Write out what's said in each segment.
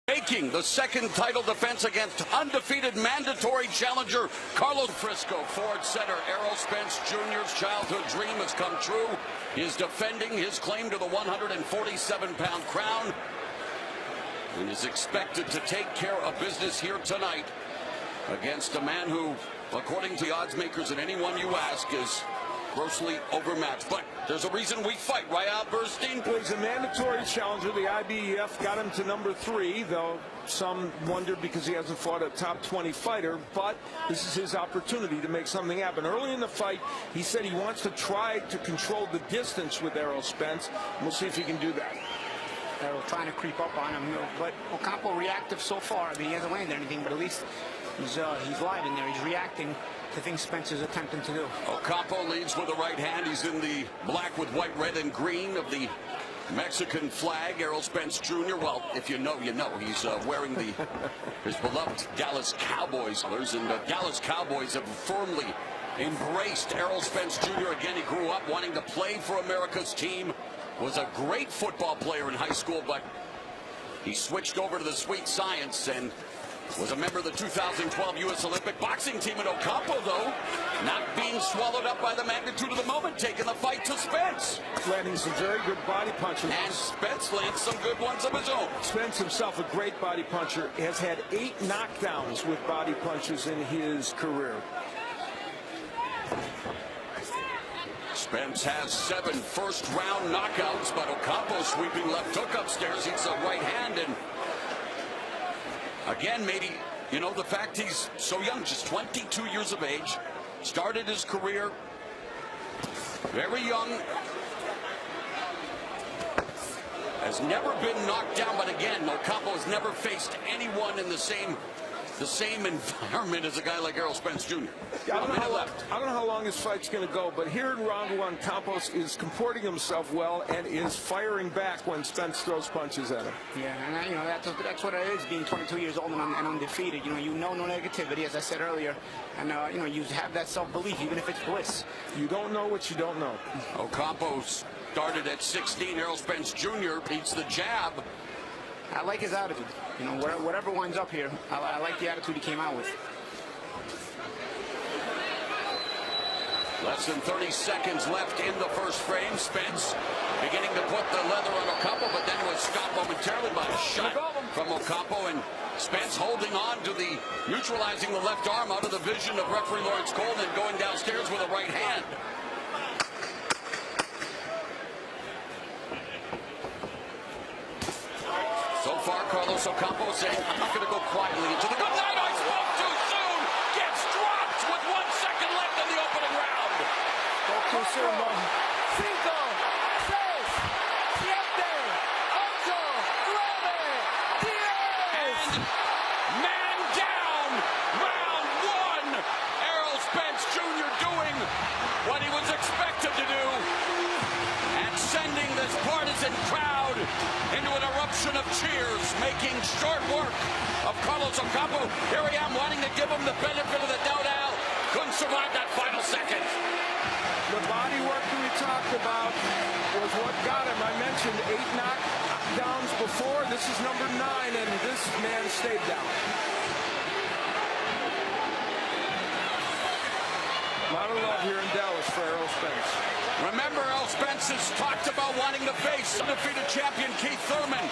Making the second title defense against undefeated mandatory challenger Carlos Frisco. Ford center Errol Spence Jr.'s childhood dream has come true. He is defending his claim to the 147-pound crown and is expected to take care of business here tonight against a man who, according to the odds makers and anyone you ask, is grossly overmatched. But there's a reason we fight, right, Al Burstein? Well, he's a mandatory challenger. The IBEF got him to number 3, though some wondered because he hasn't fought a top 20 fighter. But this is his opportunity to make something happen. Early in the fight, he said he wants to try to control the distance with Errol Spence. We'll see if he can do that. Errol trying to creep up on him, but Ocampo reactive so far. I mean, he hasn't landed anything, but at least he's live in there. He's reacting to things Spence is attempting to do. Ocampo leads with the right hand. He's in the black with white, red, and green of the Mexican flag. Errol Spence Jr., well, if you know, you know. He's wearing his beloved Dallas Cowboys colors, and the Dallas Cowboys have firmly embraced Errol Spence Jr. Again, he grew up wanting to play for America's team, was a great football player in high school, but he switched over to the sweet science and was a member of the 2012 U.S. Olympic boxing team. In Ocampo, though, not being swallowed up by the magnitude of the moment, taking the fight to Spence. Landing some very good body punches. And Spence lands some good ones of his own. Spence himself, a great body puncher, has had 8 knockdowns with body punches in his career. Spence has 7 first-round knockouts, but Ocampo sweeping left hook upstairs. He's a right hand, and again, maybe, you know, the fact he's so young, just 22 years of age, started his career very young, has never been knocked down, but again, Ocampo has never faced anyone in the same environment as a guy like Errol Spence Jr. I don't know how long his fight's going to go, but here in round 1, Campos is comporting himself well and is firing back when Spence throws punches at him. Yeah, and you know that's what it is, being 22 years old and undefeated. You know no negativity, as I said earlier, and you know, you have that self-belief, even if it's bliss. You don't know what you don't know. Ocampo started at 16. Errol Spence Jr. beats the jab. I like his attitude. You know, whatever winds up here, I like the attitude he came out with. Less than 30 seconds left in the first frame. Spence beginning to put the leather on Ocampo, but then was stopped momentarily by a shot from Ocampo, and Spence holding on to the neutralizing the left arm out of the vision of referee Lawrence Cole, and going downstairs with a right hand. So far, Carlos Ocampo saying, I'm not going to go quietly into the good night. I spoke too soon. Gets dropped with 1 second left in the opening round. Spoke too soon, Mom. 5, 6, 7, 8, 9, 10. And man down. Round 1. Errol Spence Jr. doing what he was expected to do and sending this partisan crowd into an eruption of cheers, making short work of Carlos Ocampo. Here I am wanting to give him the benefit of the doubt. Al couldn't survive that final second. The body work that we talked about was what got him. I mentioned 8 knockdowns before. This is number 9, and this man stayed down. A lot of love here in Dallas for Errol Spence. Remember, Errol Spence has talked about wanting to face undefeated champion Keith Thurman.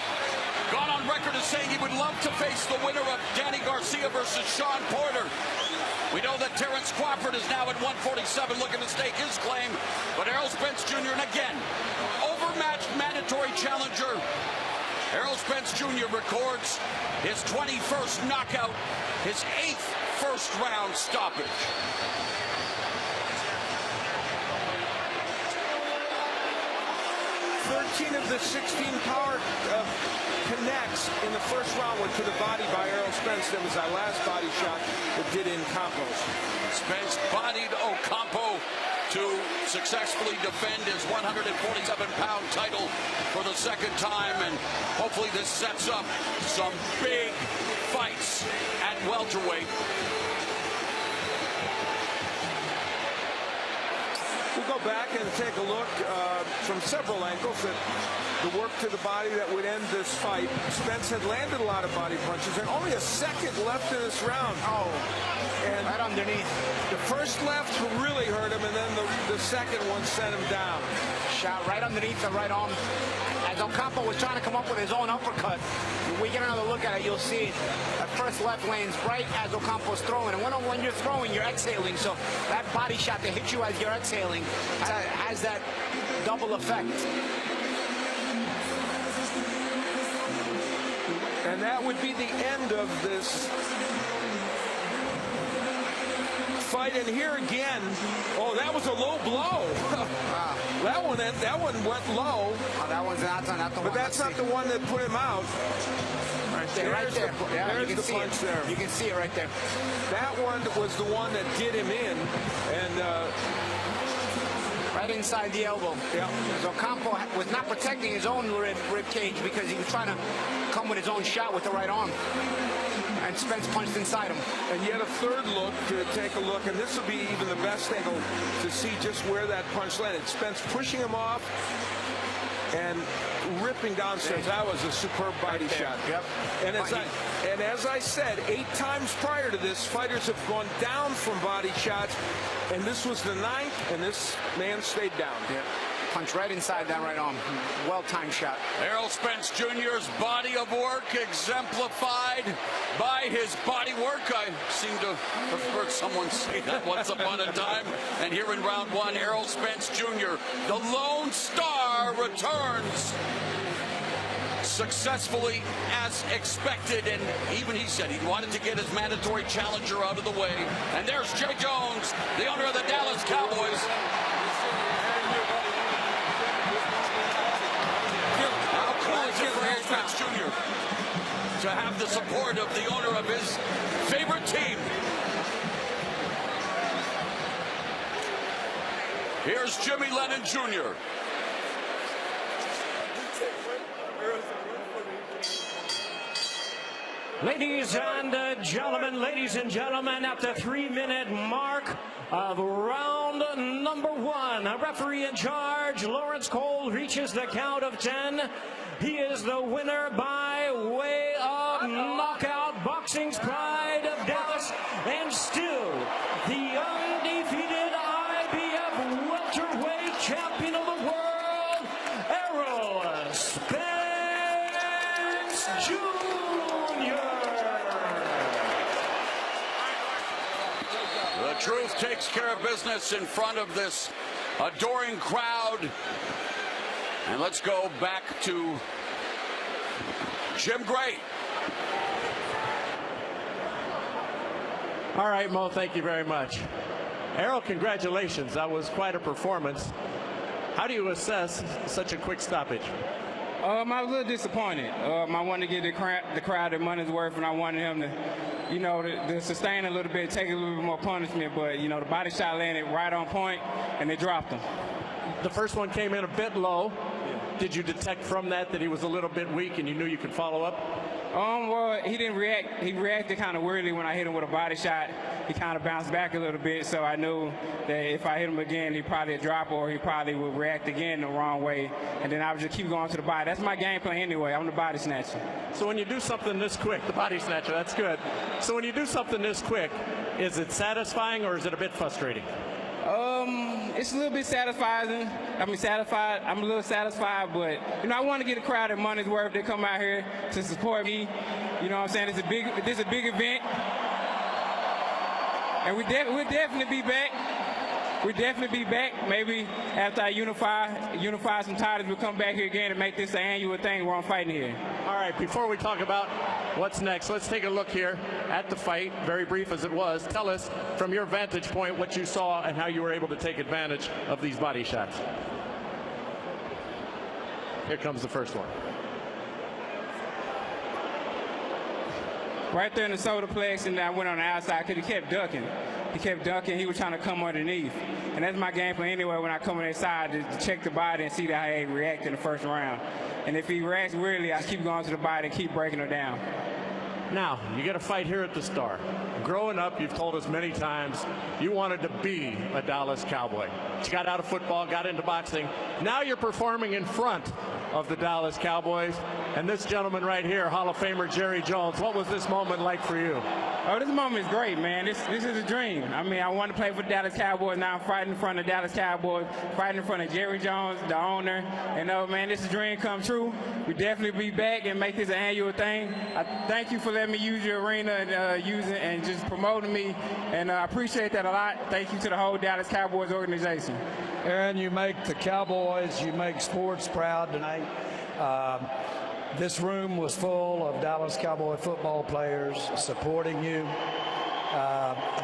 Gone on record as saying he would love to face the winner of Danny Garcia versus Sean Porter. We know that Terrence Crawford is now at 147 looking to stake his claim. But Errol Spence Jr., and again, overmatched mandatory challenger, Errol Spence Jr. records his 21st knockout, his 8th first-round stoppage. 13 of the 16 power connects in the first round were to the body by Errol Spence. That was our last body shot that did in Campos. Spence bodied Ocampo to successfully defend his 147-pound title for the second time, and hopefully this sets up some big fights at welterweight. We go back and take a look from several angles at the work to the body that would end this fight. Spence had landed a lot of body punches, and only a second left in this round. Oh, and right underneath. The first left really hurt him, and then the second one sent him down. Shot right underneath the right arm. As Ocampo was trying to come up with his own uppercut, when we get another look at it, you'll see that first left lands right as Ocampo's throwing. And when you're throwing, you're exhaling. So that body shot that hits you as you're exhaling has that double effect. And that would be the end of this fight. And here again, oh, that was a low blow. Wow. That one went low. Oh, that one's not the one. But that's not the one that put him out. Right there, right there. There's the punch there. You can see it right there. That one was the one that did him in, and right inside the elbow. Yeah. So Ocampo was not protecting his own rib cage because he was trying to come with his own shot with the right arm. And Spence punched inside him. And yet a third look to take a look, and this will be even the best angle to see just where that punch landed. Spence pushing him off and ripping downstairs. That was a superb body shot. Yep. And as I said, 8 times prior to this, fighters have gone down from body shots, and this was the 9th, and this man stayed down. Yep. Punch right inside that right arm. Well-timed shot. Errol Spence Jr.'s body of work exemplified by his body work. I seem to have heard someone say that once upon a time. And here in round 1, Errol Spence Jr., the Lone Star, returns successfully as expected, and even he said he wanted to get his mandatory challenger out of the way. And there's Jay Jones, the owner of the Dallas Cowboys. Spence Jr. to have the support of the owner of his favorite team. Here's Jimmy Lennon Jr. Ladies and gentlemen, at the 3-minute mark of round number 1, a referee in charge, Lawrence Cole, reaches the count of 10. He is the winner by way of knockout, boxing's pride of Dallas, and still the undefeated IBF welterweight champion of the world, Errol Spence Jr. The truth takes care of business in front of this adoring crowd. And let's go back to Jim Gray. All right, Mo, thank you very much. Errol, congratulations. That was quite a performance. How do you assess such a quick stoppage? I was a little disappointed. I wanted to give the crowd their money's worth, and I wanted him to, to sustain a little bit, take a little bit more punishment. But, the body shot landed right on point, and they dropped him. The first one came in a bit low. Did you detect from that he was a little bit weak and you knew you could follow up? Well, he didn't react. He reacted kind of weirdly when I hit him with a body shot. He kind of bounced back a little bit, so I knew that if I hit him again, he'd probably drop or he probably would react again the wrong way, and then I would just keep going to the body. That's my game plan anyway. I'm the body snatcher. So when you do something this quick, the body snatcher, that's good. So when you do something this quick, is it satisfying or is it a bit frustrating? It's a little bit satisfying. I'm a little satisfied, but I want to get the crowd their money's worth. They come out here to support me. You know what I'm saying? This is a big event, and we'll definitely be back. We'll definitely be back. Maybe after I unify some titles, we'll come back here again and make this an annual thing where I'm fighting here. All right, before we talk about what's next, let's take a look here at the fight, very brief as it was. Tell us, from your vantage point, what you saw and how you were able to take advantage of these body shots. Here comes the first one. Right there in the solar plex, and I went on the outside because he kept ducking. He was trying to come underneath. And that's my game plan anyway when I come on that side, to check the body and see how he reacts in the first round. And if he reacts weirdly, I keep going to the body and keep breaking her down. Now, you get a fight here at the Star. Growing up, you've told us many times you wanted to be a Dallas Cowboy. You got out of football, got into boxing. Now you're performing in front of the Dallas Cowboys. And this gentleman right here, Hall of Famer Jerry Jones, what was this moment like for you? Oh, this moment is great, man. This is a dream. I mean, I wanted to play for the Dallas Cowboys. Now I'm fighting in front of the Dallas Cowboys, fighting in front of Jerry Jones, the owner. And, man, this is a dream come true. We definitely be back and make this an annual thing. I thank you for letting me use your arena and just promoting me. And I appreciate that a lot. Thank you to the whole Dallas Cowboys organization. Aaron, you make the Cowboys, you make sports proud tonight. This room was full of Dallas Cowboy football players supporting you.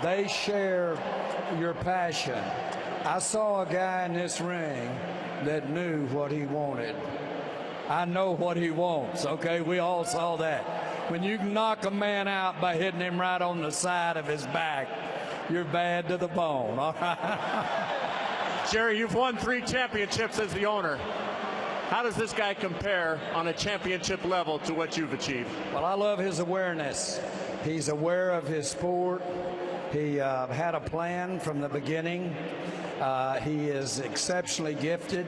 They share your passion. I saw a guy in this ring that knew what he wanted. I know what he wants, okay? We all saw that. When you knock a man out by hitting him right on the side of his back, you're bad to the bone, all right? Jerry, you've won 3 championships as the owner. How does this guy compare on a championship level to what you've achieved? Well, I love his awareness. He's aware of his sport. He had a plan from the beginning. He is exceptionally gifted.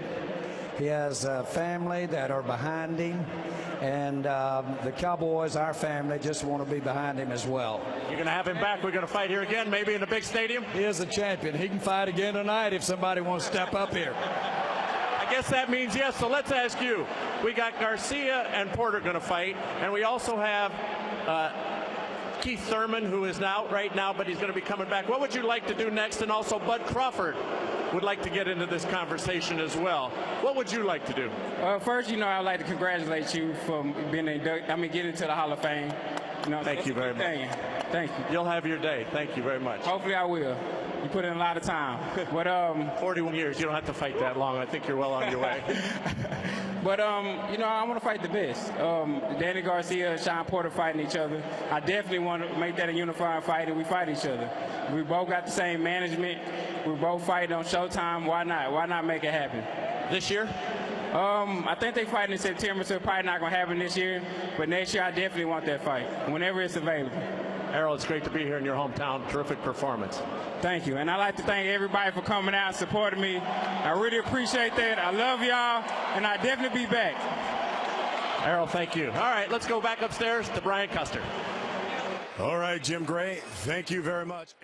He has a family that are behind him. And the Cowboys, our family, just want to be behind him as well. You're going to have him back. We're going to fight here again, maybe in a big stadium? He is a champion. He can fight again tonight if somebody wants to step up here. I guess that means yes, so let's ask you. We got Garcia and Porter going to fight, and we also have Keith Thurman, who is out right now, but he's going to be coming back. What would you like to do next? And also Bud Crawford would like to get into this conversation as well. What would you like to do? First, I'd like to congratulate you for being getting into the Hall of Fame. Thank you very much. Thank you. You'll have your day. Thank you very much. Hopefully I will. You put in a lot of time. But 41 years. You don't have to fight that long. I think you're well on your way. But I want to fight the best. Danny Garcia and Sean Porter fighting each other. I definitely want to make that a unified fight, and we fight each other. We both got the same management. We both fight on Showtime. Why not? Why not make it happen? This year? I think they fight in September, so probably not going to happen this year. But next year, I definitely want that fight, whenever it's available. Errol, it's great to be here in your hometown. Terrific performance. Thank you. And I'd like to thank everybody for coming out and supporting me. I really appreciate that. I love y'all, and I'll definitely be back. Errol, thank you. All right, let's go back upstairs to Brian Custer. All right, Jim Gray, thank you very much.